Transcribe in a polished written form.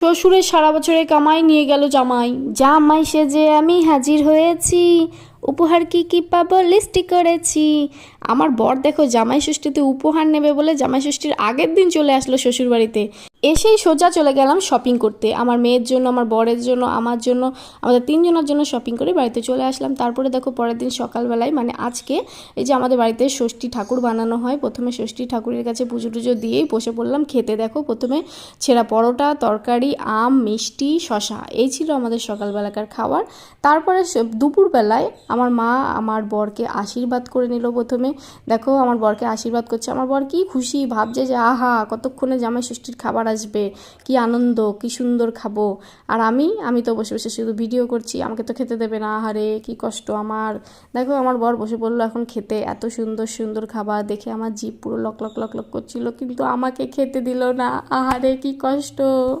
শ্বশুরের সারা বছরের কামাই নিয়ে গেল জামাই। জামাই সেজে আমি হাজির হয়েছি, উপহার কি কি পাবো লিস্টি করেছি। আমার বর দেখো জামাই ষষ্ঠীতে উপহার নেবে বলে জামাই ষষ্ঠীর আগের দিন চলে আসলো শ্বশুর বাড়িতে। এসেই সোজা চলে গেলাম শপিং করতে, আমার মেয়ের জন্য, আমার বরের জন্য, আমার জন্য, আমাদের তিনজনের জন্য শপিং করে বাড়িতে চলে আসলাম। তারপরে দেখো পরের দিন সকালবেলায় মানে আজকে এই যে আমাদের বাড়িতে ষষ্ঠী ঠাকুর বানানো হয়, প্রথমে ষষ্ঠী ঠাকুরের কাছে পুজো টুজো দিয়েই বসে পড়লাম খেতে। দেখো প্রথমে ছেঁড়া পরোটা, তরকারি, আম, মিষ্টি, শশা, এই ছিল আমাদের সকালবেলাকার খাবার। তারপরে দুপুরবেলায় আমার মা আমার বরকে আশীর্বাদ করে নিল। প্রথমে দেখো আমার বরকে আশীর্বাদ করছে, আমার বর কি খুশি, ভাবছে যে আহা কতক্ষণে জামাই ষষ্ঠীর খাবার আসবে, কি আনন্দ, কি সুন্দর খাবো। আর আমি তো বসে বসে শুধু ভিডিও করছি, আমাকে তো খেতে দেবে না, আহারে কি কষ্ট আমার। দেখো আমার বর বসে পড়লো এখন খেতে, এত সুন্দর সুন্দর খাবার দেখে আমার জিভ পুরো লক লক লক লক করছিল, কিন্তু আমাকে খেতে দিল না, আহারে কি কষ্ট।